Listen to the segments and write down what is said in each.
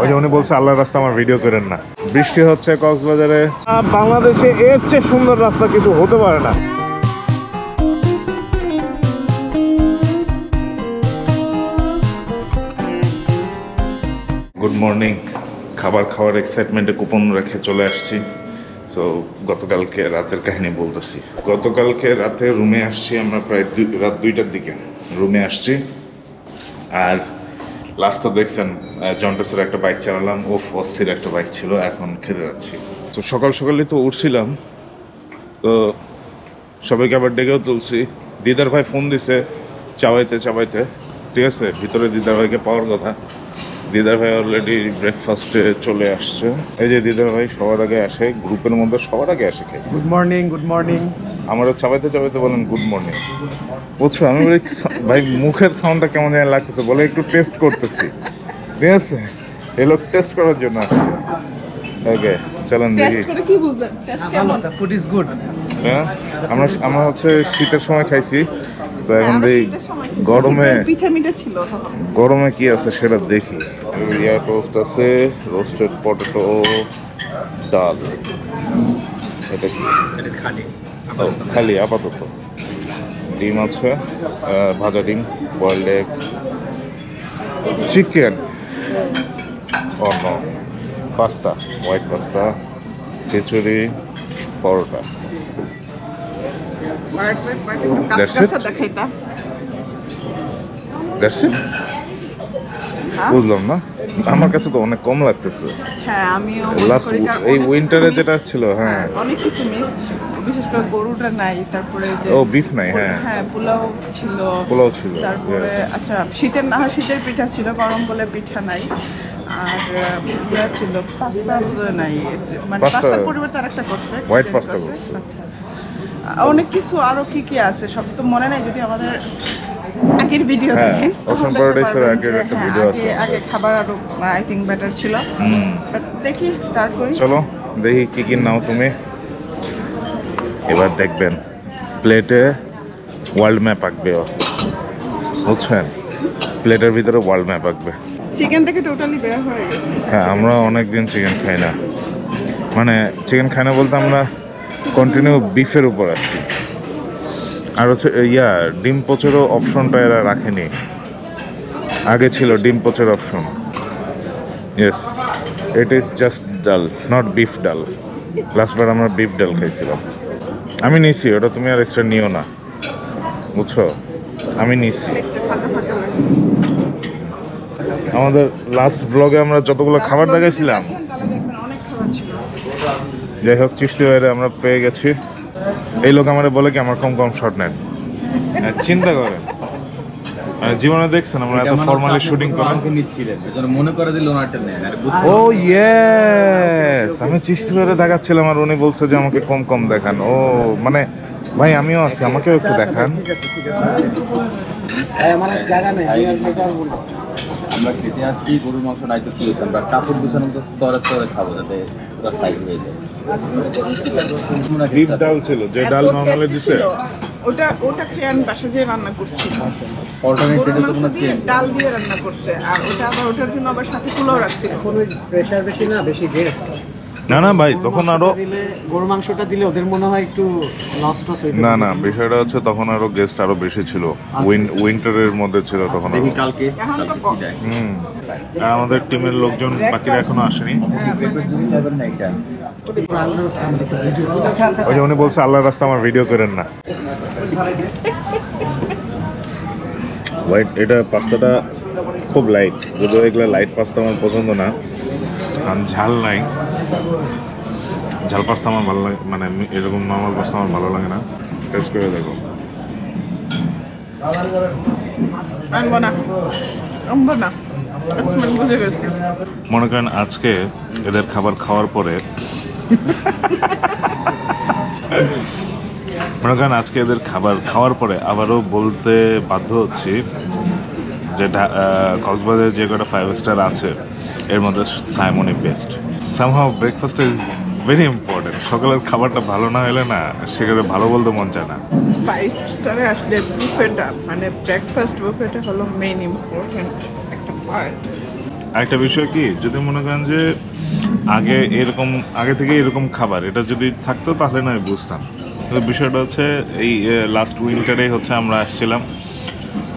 ওই যে উনি বলছে আল্লাহর রাস্তা আমার ভিডিও করেন না। বৃষ্টি হচ্ছে কক্সবাজারে। বাংলাদেশে এর চেয়ে সুন্দর রাস্তা কিছু হতে পারে না। Good morning. খাবার খাওয়ার এক্সাইটমেন্টে কুপন রেখে চলে আসছি। তো গতকালকে রাতের কাহিনী বলতেছি। গতকালকে রাতে রুমে আসছি আমরা প্রায় রাত 2টার দিকে রুমে আসছি। আর লাস্ট তো দেখছেন জন্টাসের একটা বাইক চালালাম, ও অস্থির একটা বাইক ছিল। এখন খেতে যাচ্ছি। তো সকাল সকালে তো উঠছিলাম, তো সবাইকে আবার ডেকেও তুলছি। দিদার ভাই ফোন দিছে চাবাইতে চাবাইতে, ঠিক আছে। ভিতরে দিদার ভাইকে পাওয়ার কথা। দিদার ভাই অলরেডি ব্রেকফাস্টে চলে আসছে। এই যে দিদার ভাই সবার আগে আসে, গ্রুপের মধ্যে সবার আগে আসে খাই। Good morning, good morning. আমারও চাবাইতে চাবাইতে বলেন গুড মর্নিং। বুঝছো, আমি বলি ভাই মুখের সাউন্ডটা কেমন যেন লাগতেছে, বলে একটু টেস্ট করতেছি, ঠিক আছে। এই লোক টেস্ট করার জন্য আসছে। ওকে চলেন দেখি। Food is good. হ্যাঁ, আমরা হচ্ছে শীতের সময় খাইছি, তো এখন এই গরমে গরমে কি আছে সেটা দেখি। ইয়ার টোস্ট আছে, রোস্টেড পটেটো, ডাল। এটা কি? খালি আপাতত। ডিম আছে, ভাজা ডিম, বয়েলড এগ, চিকেন, অন্য পাস্তা, হোয়াইট পাস্তা, খিচুড়ি, পরোটা। বুঝলাম না, আমার কাছে তো অনেক কম লাগতেছে। হ্যাঁ, আমিও লাস্ট এই উইন্টারে যেটা ছিল, হ্যাঁ অনেক কিছু মিস, বিশেষ করে গরুটা নাই, তারপরে যে ও বিফ নাই, হ্যাঁ হ্যাঁ পোলাও ছিল, তারপরে আচ্ছা শীতের না হয় শীতের পিঠা ছিল, গরম বলে পিঠা নাই। আর ইয়া ছিল পাস্তা নাই, মানে পাস্তার পরিবর্তে আরেকটা করছে, হোয়াইট পাস্তা। আচ্ছা অনেক কিছু আরো কি কি আছে সব তো মনে নাই, যদি আমাদের আগের ভিডিও দেখেন ওশান প্যারাডাইসের আগের একটা ভিডিও আছে। আগে খাবার আরো আই থিংক বেটার ছিল। বাট দেখি স্টার্ট করি। চলো দেখি কি কি নাও তুমি। এবার দেখবেন প্লেটে ওয়ার্ল্ড ম্যাপ আঁকবে, বুঝছেন, প্লেটের ভিতরে ওয়ার্ল্ড ম্যাপ আঁকবে। চিকেন থেকে টোটালি বের হয়ে গেছে। হ্যাঁ, আমরা অনেকদিন চিকেন খাই না, মানে চিকেন খাই না বলতে আমরা কন্টিনিউ বিফের উপর আসছি। আর হচ্ছে ডিম পোচেরও অপশনটা এরা রাখেনি, আগে ছিল ডিম পোচের option. Yes, it is just dal, not beef dal. লাস্টবার আমরা বিফ ডাল খাইছিলাম। আমি নিছি ওটা, তুমি আর এক্সট্রা নিও না, বুঝছো, আমি নিছি। আমাদের লাস্ট ব্লগে আমরা যতগুলো খাবার দেখাইছিলাম, যাই হোক চিশতি বাইরে আমরা পেয়ে গেছি। এই লোক আমার বলে কি আমার কম কম শট নেন, চিন্তা করেন। জীবনে দেখছেন আমরা এত ফর্মালি শুটিং করা মনে করে দিল ওনারটা নেন। ও ইয়েস, আমি চিশতি বাইরে দেখাচ্ছিলাম আর উনি বলছে যে আমাকে কম কম দেখান। ও মানে ভাই আমিও আছি, আমাকেও একটু দেখান। আমরা খেতে আসছি গরুর মাংস নাইতো তুলেছি, আমরা কাপড় গুছানো তো স্তরে স্তরে খাবো যাতে পুরো সাইজ হয়ে যায়। বিফ ডাল ছিল, যে ডাল নরমালি দিছে ওটা খেয়ে আমি বাসা যেয়ে রান্না করছি। অল্টারনেটিভে তো কোনো চেঞ্জ ডাল দিয়ে রান্না করছে, আর ওটা আবার ওটার জন্য আবার সাথে পোলাও রাখছিল। প্রেসার বেশি না, বেশি গ্যাস। না না ভাই, তখন আরো গরু মাংসটা দিলে ওদের মনে হয় একটু লস টস হইতো। না না, বিষয়টা হচ্ছে তখন আরো গেস্ট আরো বেশি ছিল, উইন্টারের মধ্যে ছিল তখন। কালকে আর আমাদের টিমের লোকজন বাকিরা এখনো আসেনি। ওই যে উনি বলছে আল্লাহর রাস্তা আমার ভিডিও করেন না। এটা পাস্তাটা খুব লাইট, যদিও এগুলো লাইট পাস্তা আমার পছন্দ না, কারণ ঝাল নাই। ঝাল পাস্তা আমার ভালো লাগে, মানে এরকম নর্মাল পাস্তা আমার ভালো লাগে না। টেস্ট করে দেখো। মনে করেন আজকে এদের খাবার খাওয়ার পরে আবারও বলতে বাধ্য হচ্ছি যে কক্সবাজারে যে কটা 5 স্টার আছে এর মধ্যে সাইমনই best. Somehow breakfast is very important. সকালের খাবারটা ভালো না হলে না সেখানে ভালো বলতে মন চায় না। 5 স্টারে আসলে বুফেটা, মানে ব্রেকফাস্ট বুফেটা হলো মেইন ইম্পর্টেন্ট একটা আরেকটা বিষয় কি, যদি মনে করেন যে আগে থেকে এরকম খাবার এটা যদি থাকতো তাহলে নয় বুঝতাম। কিন্তু বিষয়টা হচ্ছে এই লাস্ট উইন্টারে হচ্ছে আমরা আসছিলাম,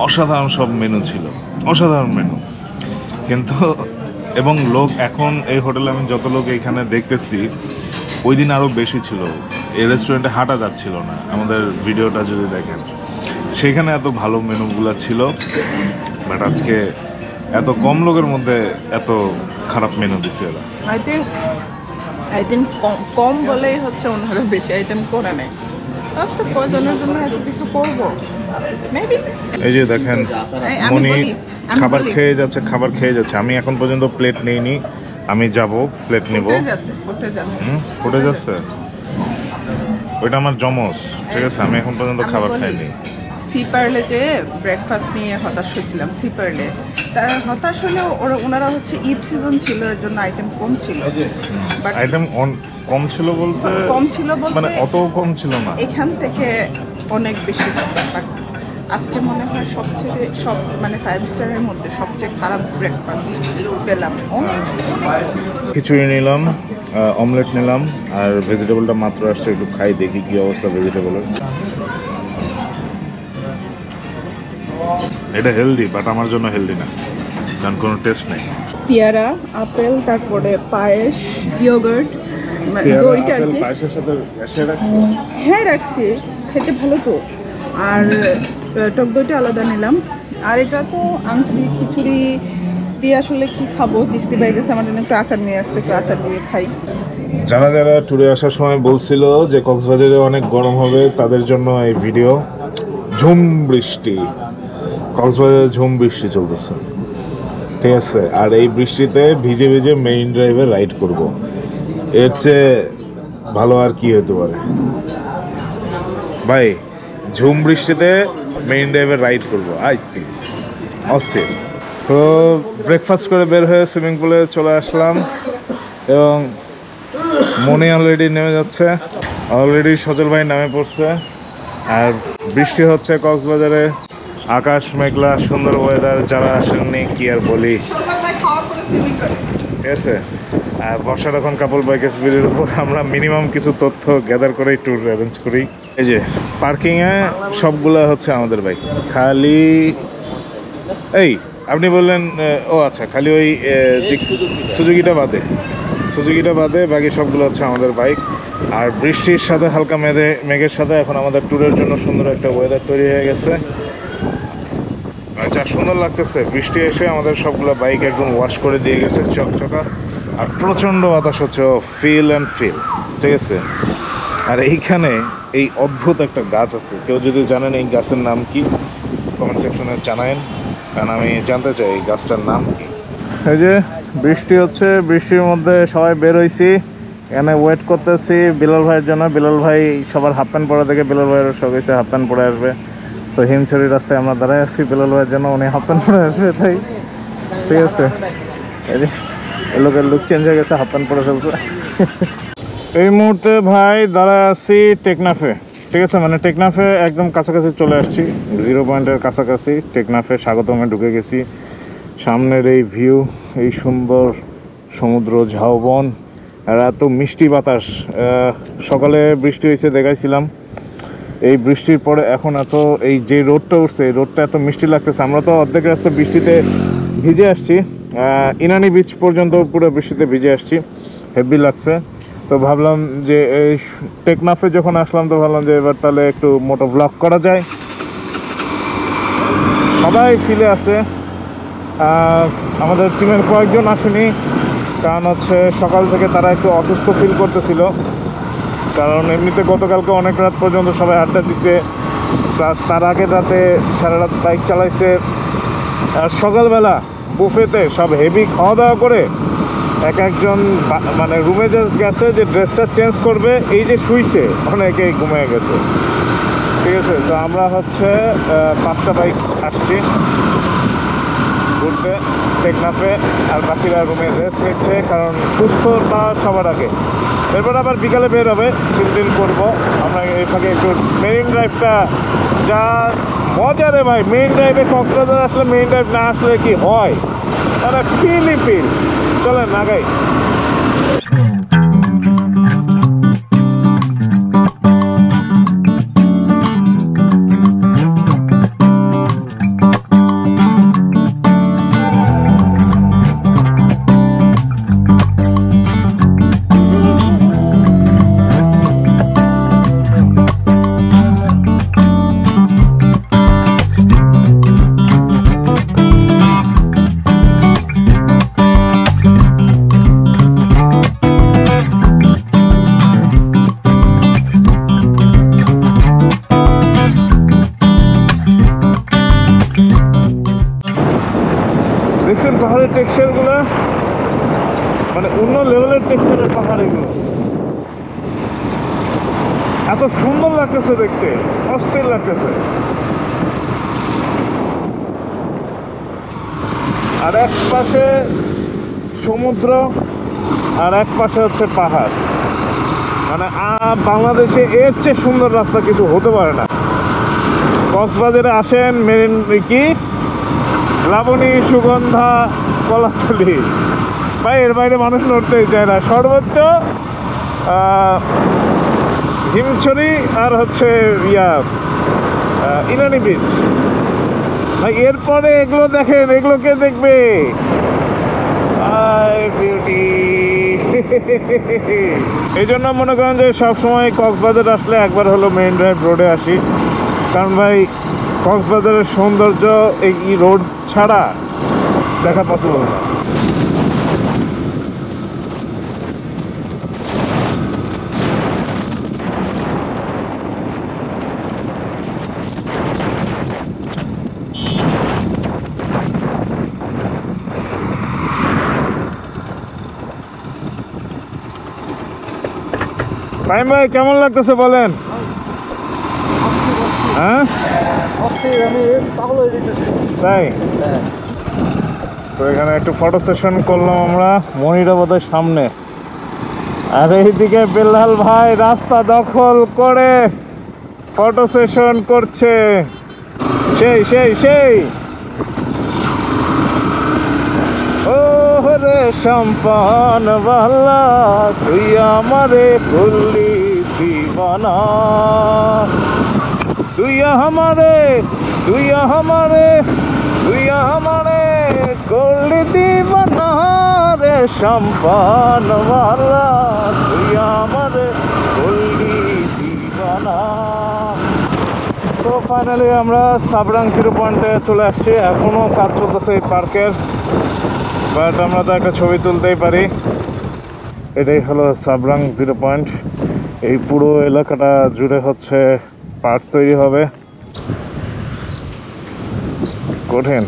অসাধারণ সব মেনু ছিল, অসাধারণ মেনু। কিন্তু এবং লোক এখন এই হোটেলে আমি যত লোক এখানে দেখতেছি ওই দিন আরও বেশি ছিল। এই রেস্টুরেন্টে হাঁটা যাচ্ছিল না, আমাদের ভিডিওটা যদি দেখেন সেখানে এত ভালো মেনুগুলো ছিল, বাট আজকে এত কম লোকের মধ্যে এত খারাপ মেনু দিচ্ছে এরা। আই থিঙ্ক কম বলেই হচ্ছে ওনারা বেশি আইটেম করে নেয়। ভাবছে কয়জনের জন্য এত কিছু করবো, মেবি। এই যে দেখেন মনি খাবার খেয়ে যাচ্ছে। আমি এখন পর্যন্ত প্লেট নেইনি, আমি যাব প্লেট নেব। ফুটে যাচ্ছে, ওইটা আমার জমজ, ঠিক আছে। আমি এখন পর্যন্ত খাবার খাইনি। সি পার্লে যে ব্রেকফাস্ট নিয়ে হতাশ হয়েছিলাম, সি পার্লে তারা হতাশ হলেও ওনারা হচ্ছে ঈদ সিজন ছিল, এর জন্য আইটেম কম ছিল। আইটেম কম ছিল বলতে মানে অত কম ছিল না, এখান থেকে অনেক বেশি। বাট আজকে মনে হয় সব মানে 5 স্টারের মধ্যে সবচেয়ে খারাপ ব্রেকফাস্ট পেলাম। খিচুড়ি নিলাম, অমলেট নিলাম, আর ভেজিটেবলটা মাত্র আসছে, একটু খাই দেখি কি অবস্থা ভেজিটেবলের। এটা হেলদি, বাট আমার জন্য হেলদি না, কারণ কোনো টেস্ট নেই। পেয়ারা, আপেল, তারপরে পায়েস, ইয়োগার্ট, দইটা আর কি। পায়েসের সাথে হ্যাঁ রাখছি, খেতে ভালো তো। আর টক দইটা আলাদা নিলাম। আর এটা তো আনছি খিচুড়ি দিয়ে, আসলে কি খাবো, চিস্তি বাই গেছে আমার জন্য একটু আচার নিয়ে আসতে, একটু আচার দিয়ে খাই। যারা ট্যুরে আসার সময় বলছিল যে কক্সবাজারে অনেক গরম হবে, তাদের জন্য এই ভিডিও। ঝুম বৃষ্টি, কক্সবাজারে ঝুম বৃষ্টি চলতেছে, ঠিক আছে। আর এই বৃষ্টিতে ভিজে ভিজে মেইন ড্রাইভে রাইড করব, এর চেয়ে ভালো আর কি হতে পারে ভাই? ঝুম বৃষ্টিতে মেইন ড্রাইভে রাইড করবো, অস্থির। তো ব্রেকফাস্ট করে বের হয়ে সুইমিং পুলে চলে আসলাম, এবং মনে অলরেডি নেমে যাচ্ছে, অলরেডি সজল ভাই নামে পড়ছে। আর বৃষ্টি হচ্ছে কক্সবাজারে, আকাশ মেঘলা, সুন্দর ওয়েদার। যারা আসেননি কি আর বলি, ঠিক আছে। আর বর্ষার এখন কাপল বাইকের বিলের উপর আমরা মিনিমাম কিছু তথ্য গ্যাদার করেই ট্যুর অ্যারেঞ্জ করি। এই যে পার্কিংয়ে সবগুলো হচ্ছে আমাদের বাইক, খালি এই আপনি বললেন ও আচ্ছা, খালি ওই সুজুকিটা বাদে বাকি সবগুলো হচ্ছে আমাদের বাইক। আর বৃষ্টির সাথে হালকা মেঘের সাথে এখন আমাদের ট্যুরের জন্য সুন্দর একটা ওয়েদার তৈরি হয়ে গেছে, যা সুন্দর লাগতেছে। বৃষ্টি এসে আমাদের সবগুলো বাইক একদম ওয়াশ করে দিয়ে গেছে, চকচকা। আর প্রচণ্ড বাতাস হচ্ছে, ফিল, ঠিক আছে। আর এইখানে এই অদ্ভুত একটা গাছ আছে, কেউ যদি জানেন এই গাছের নাম কি কমেন্ট সেকশনে জানায়েন, কারণ আমি জানতে চাই এই গাছটার নাম কি। এই যে বৃষ্টি হচ্ছে, বৃষ্টির মধ্যে সবাই বের হয়েছি, এখানে ওয়েট করতেছি বিলাল ভাইয়ের জন্য। বিলাল ভাই সবার হাফ প্যান্ট পরা দেখে বিলাল ভাইয়ের সব এসে হাফ প্যান্ট পরে আসবে। তো হিমছড়ি রাস্তায় আমরা দাঁড়ায় আসছি বিলাল ভাইয়ের জন্য, উনি হাফ প্যান্ট পরে আসবে, তাই ঠিক আছে। এই যে লোকের লুক চেঞ্জ হয়ে গেছে, হাফ প্যান্ট পরে ফেলছে। এই মুহূর্তে ভাই দাঁড়ায় আসছি টেকনাফে, ঠিক আছে। মানে টেকনাফে একদম কাছাকাছি চলে আসছি, 0 পয়েন্টের কাছাকাছি। টেকনাফে স্বাগতমে ঢুকে গেছি। সামনের এই ভিউ, এই সুন্দর সমুদ্র, ঝাউবন, আর এত মিষ্টি বাতাস। সকালে বৃষ্টি হয়েছে দেখাইছিলাম, এই বৃষ্টির পরে এখন এত এই যে রোদটা উঠছে, এই রোদটা এত মিষ্টি লাগতেছে। আমরা তো অর্ধেক রাস্তা বৃষ্টিতে ভিজে আসছি, ইনানি বিচ পর্যন্ত পুরো বৃষ্টিতে ভিজে আসছি, হেভি লাগছে। তো ভাবলাম যে এই টেকনাফে যখন আসলাম, তো ভাবলাম যে এবার তাহলে একটু মোটো ব্লগ করা যায়। সবাই ফিলে আছে, আমাদের টিমের কয়েকজন আসেনি, কারণ হচ্ছে সকাল থেকে তারা একটু অসুস্থ ফিল করতেছিল। কারণ এমনিতে গতকালকে অনেক রাত পর্যন্ত সবাই আড্ডা দিতে, প্লাস তার আগের রাতে সারা রাত বাইক চালাইছে। আর সকালবেলা বুফেতে সব হেভি খাওয়া দাওয়া করে একজন মানে রুমে যে গেছে, যে ড্রেসটা চেঞ্জ করবে, এই যে শুইছে, অনেকেই ঘুমিয়ে গেছে, ঠিক আছে। তো আমরা হচ্ছে 5টা বাইক আসছি ঘুরতে টেকনাফে, আর বাকিরা রুমে রেস্ট নিচ্ছে, কারণ সুস্থতা সবার আগে। এরপর আবার বিকালে বের হবে, চিল করবো আমরা। এই ফাঁকে একটু মেরিন ড্রাইভটা, যা মজা রে ভাই, মেইন ড্রাইভে কক্সবাজার আসলে মেইন ড্রাইভ না আসলে কি হয়, আরে ফিলিপিন চলেন আগাই। দেখছেন পাহাড়ের টেক্সচার গুলো, মানে অন্য লেভেলের টেক্সচারের পাহাড় এগুলো। এত সুন্দর লাগতেছে দেখতে, অস্থির লাগতেছে। আর এক পাশে সমুদ্র আর এক পাশে হচ্ছে পাহাড়। মানে বাংলাদেশে এর চেয়ে সুন্দর রাস্তা কিছু হতে পারে না। কক্সবাজারে আসেন, মেরিন কি লাবণী, সুগন্ধা, কলাতলি, বা এর বাইরে মানুষ নড়তেই চায় না। সর্বোচ্চ হিমছড়ি আর হচ্ছে ইনানি বিচ। এরপরে এগুলো দেখেন, এগুলো কে দেখবে? বিউটি। এই জন্য মনে করেন যে সবসময় কক্সবাজার আসলে একবার হলো মেইন ড্রাইভ রোডে আসি, কারণ ভাই কক্সবাজারের সৌন্দর্য এই রোড ছাড়া দেখা পসিবল না। ফাহিম ভাই কেমন লাগতেছে বলেন? হ্যাঁ তাই তো এখানে একটু ফটো সেশন করলাম আমরা মনিরাবাদের সামনে। আর এইদিকে বেলাল ভাই রাস্তা দখল করে ফটো সেশন করছে। সেই সেই সেই ও রে সম্পান বালা, তুই আমারে ভুললি দিবানা, তুই আমারে করলি দিবানা রে সম্পান বালা, তুই আমারে করলি দিবানা। তো ফাইনালি আমরা সাবরাং 0 পয়েন্টে চলে আসছি। এখনও কাজ চলতেছে এই পার্কের, বাট আমরা তো একটা ছবি তুলতেই পারি। এটাই হলো সাবরাং 0 পয়েন্ট। এই পুরো এলাকাটা জুড়ে হচ্ছে পার্ক তৈরি হবে। কঠিন।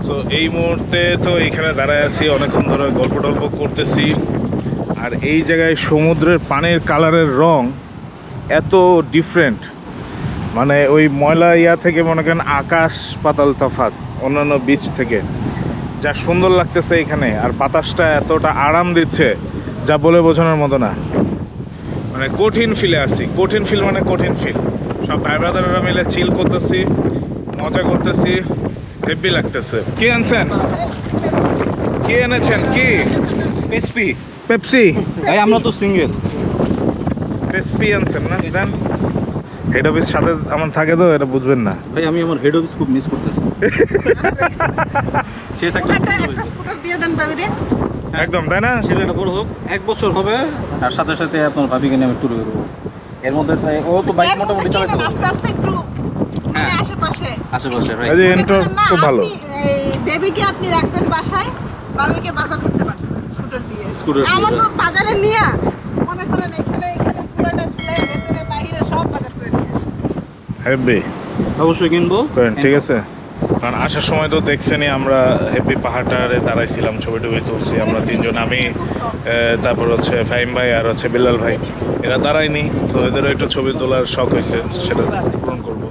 তো এই মুহূর্তে তো এইখানে দাঁড়ায় আছি, অনেকক্ষণ ধরে গল্প টল্প করতেছি। আর এই জায়গায় সমুদ্রের পানির কালারের রং এত ডিফারেন্ট, মানে ওই ময়লা থেকে মনে করেন আকাশ পাতাল তফাৎ অন্যান্য বিচ থেকে। যা সুন্দর লাগতেছে এখানে, আর বাতাসটা এতটা আরাম দিচ্ছে যা বলে বোঝানোর মতো না। মানে কঠিন ফিলে আসছি, কঠিন ফিল মানে কঠিন ফিল। সব ভাই ব্রাদাররা মিলে চিল করতেছি, মজা করতেছি, হেভি লাগতেছে। কি আনছেন? কি এনেছেন? কি পেপসি? পেপসি ভাই আমরা তো সিঙ্গেল। পেপসি আনছেন না? জান হেড অফিস সাথে আমার থাকে তো এটা বুঝবেন না ভাই। আমি আমার হেড অফিস খুব মিস করতেছি। সে থাকলে স্কুটার দিয়ে দেন ভাবি রে। একদম, তাই না? ছেলেটা বড় হোক, 1 বছর হবে, আর সাথে সাথে আপনার ভাবিকে নিয়ে আমি ট্যুরে বেরোবো। এর মধ্যে ও তো বাইক মোটামুটি চালাতে পারে। আস্তে আস্তে একটু মানে আশেপাশে রাইট। এই যে এন্টার তো ভালো। এই বেবিকে আপনি রাখবেন বাসায়, ভাবিকে বাজার করতে পারবেন স্কুটার দিয়ে। আমার তো বাজারে নিয়ে মনে করেন এখানে পুরোটা ঝুলাই, ভেতরে বাইরে সব বাজার করে নিয়ে আসি। হেভি অবশ্যই কিনবো। ঠিক আছে। কারণ আসার সময় তো দেখছেনই আমরা হেভি পাহাড়টারে দাঁড়াইছিলাম, ছবি টবি তুলছি আমরা তিনজন, আমি তারপর হচ্ছে ফাহিম ভাই আর হচ্ছে বেলাল ভাই। এরা দাঁড়ায়নি, তো এদেরও একটু ছবি তোলার শখ হয়েছে, সেটা পূরণ করবো।